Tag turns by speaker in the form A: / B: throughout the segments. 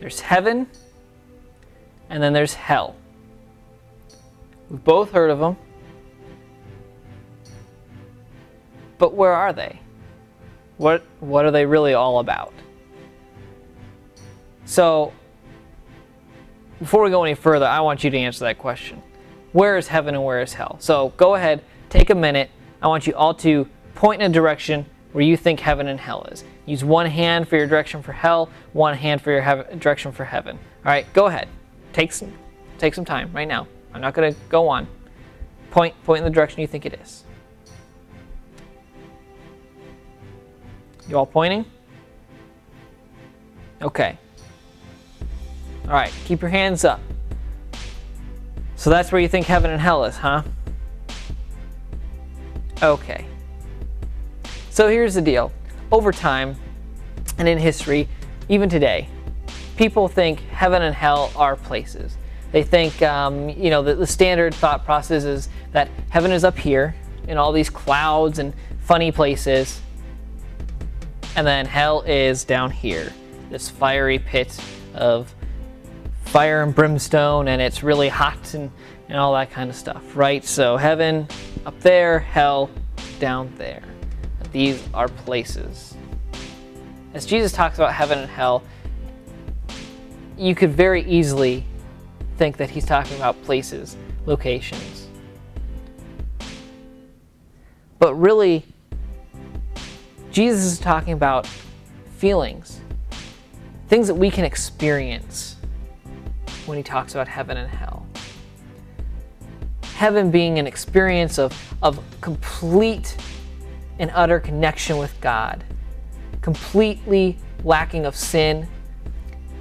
A: There's heaven, and then there's hell. We've both heard of them. But where are they? What are they really all about? So, before we go any further, I want you to answer that question. Where is heaven and where is hell? So, go ahead, take a minute. I want you all to point in a direction where you think heaven and hell is. Use one hand for your direction for hell, one hand for your direction for heaven. All right, go ahead. Take some time right now. I'm not going to go on. Point in the direction you think it is. You all pointing? Okay. All right, keep your hands up. So that's where you think heaven and hell is, huh? Okay. So here's the deal. Over time, and in history, even today, people think heaven and hell are places. They think, the standard thought process is that heaven is up here in all these clouds and funny places, and then hell is down here, this fiery pit of fire and brimstone, and it's really hot and all that kind of stuff, right? So heaven up there, hell down there. These are places. As Jesus talks about heaven and hell, you could very easily think that he's talking about places, locations. But really, Jesus is talking about feelings, things that we can experience when he talks about heaven and hell. Heaven being an experience of complete and utter connection with God, completely lacking of sin,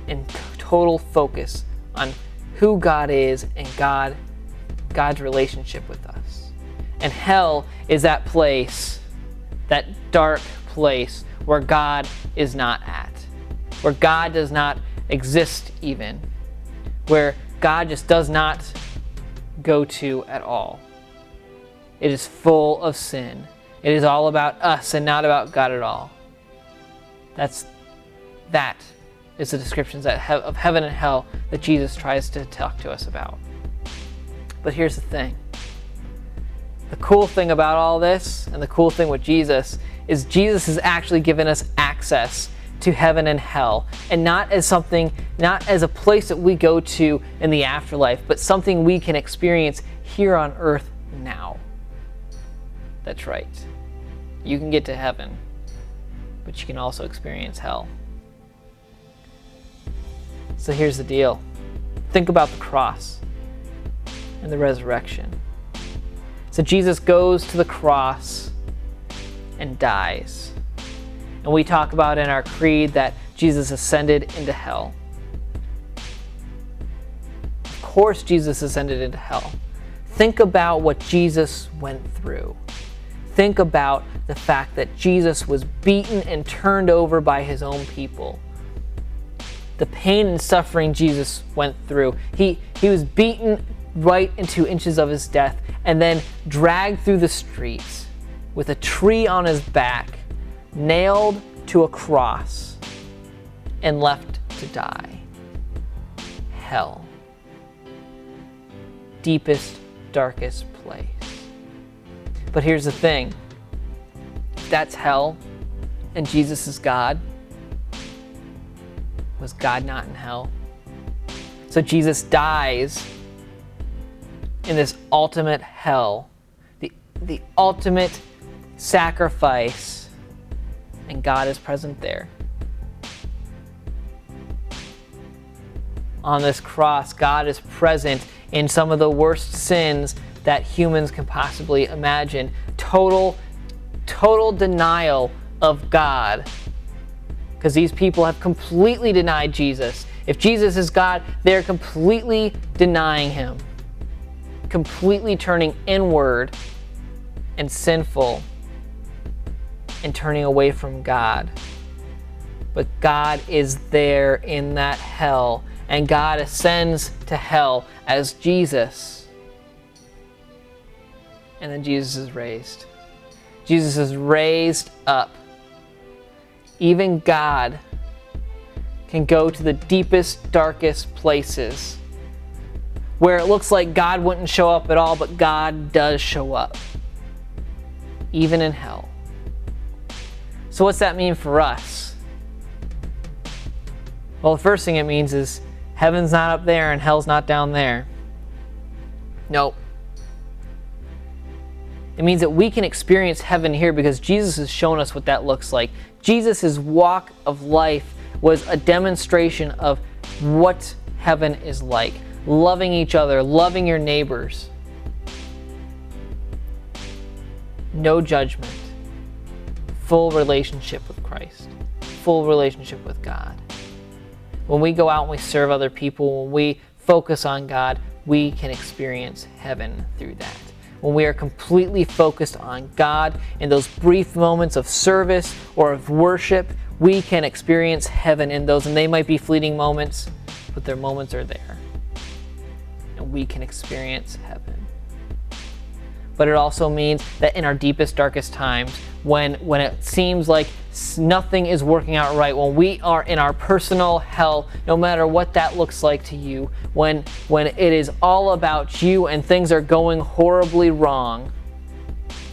A: and total focus on who God is and God's relationship with us. And hell is that place, that dark place where God is not at, where God does not exist even, where God just does not go to at all. It is full of sin. It is all about us and not about God at all. That is the descriptions of heaven and hell that Jesus tries to talk to us about. But here's the thing. The cool thing about all this, and the cool thing with Jesus, is Jesus has actually given us access to heaven and hell, and not as a place that we go to in the afterlife, but something we can experience here on earth now. That's right. You can get to heaven, but you can also experience hell. So here's the deal. Think about the cross and the resurrection. So Jesus goes to the cross and dies. And we talk about in our creed that Jesus ascended into hell. Of course Jesus ascended into hell. Think about what Jesus went through. Think about the fact that Jesus was beaten and turned over by his own people. The pain and suffering Jesus went through. He was beaten right into inches of his death and then dragged through the streets with a tree on his back, nailed to a cross, and left to die. Hell. Deepest, darkest place. But here's the thing. That's hell, and Jesus is God. Was God not in hell? So Jesus dies in this ultimate hell, the ultimate sacrifice, and God is present there. On this cross, God is present in some of the worst sins that humans can possibly imagine. Total denial of God. Because these people have completely denied Jesus. If Jesus is God, they're completely denying him. Completely turning inward and sinful and turning away from God. But God is there in that hell, and God ascends to hell as Jesus. And then Jesus is raised. Jesus is raised up. Even God can go to the deepest, darkest places where it looks like God wouldn't show up at all, but God does show up, even in hell. So what's that mean for us? Well, the first thing it means is heaven's not up there and hell's not down there. Nope. It means that we can experience heaven here because Jesus has shown us what that looks like. Jesus' walk of life was a demonstration of what heaven is like. Loving each other, loving your neighbors. No judgment. Full relationship with Christ. Full relationship with God. When we go out and we serve other people, when we focus on God, we can experience heaven through that. When we are completely focused on God in those brief moments of service or of worship, we can experience heaven in those. And they might be fleeting moments, but their moments are there. And we can experience heaven. But it also means that in our deepest, darkest times, when it seems like nothing is working out right, when we are in our personal hell, no matter what that looks like to you, when it is all about you and things are going horribly wrong,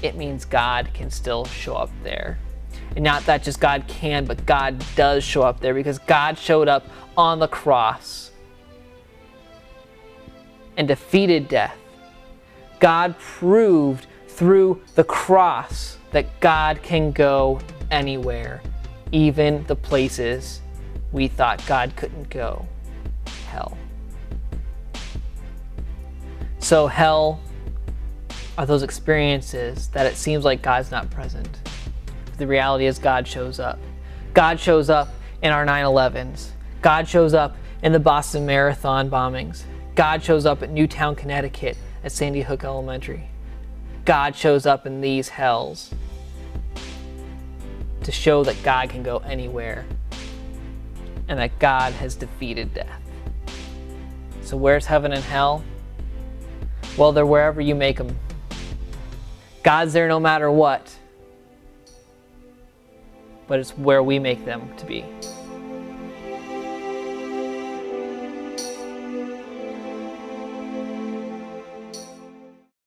A: it means God can still show up there. And not that just God can, but God does show up there, because God showed up on the cross and defeated death. God proved through the cross that God can go anywhere, even the places we thought God couldn't go. Hell. So hell are those experiences that it seems like God's not present. But the reality is God shows up. God shows up in our 9/11s. God shows up in the Boston Marathon bombings. God shows up at Newtown, Connecticut at Sandy Hook Elementary. God shows up in these hells to show that God can go anywhere and that God has defeated death. So where's heaven and hell? Well, they're wherever you make them. God's there no matter what, but it's where we make them to be.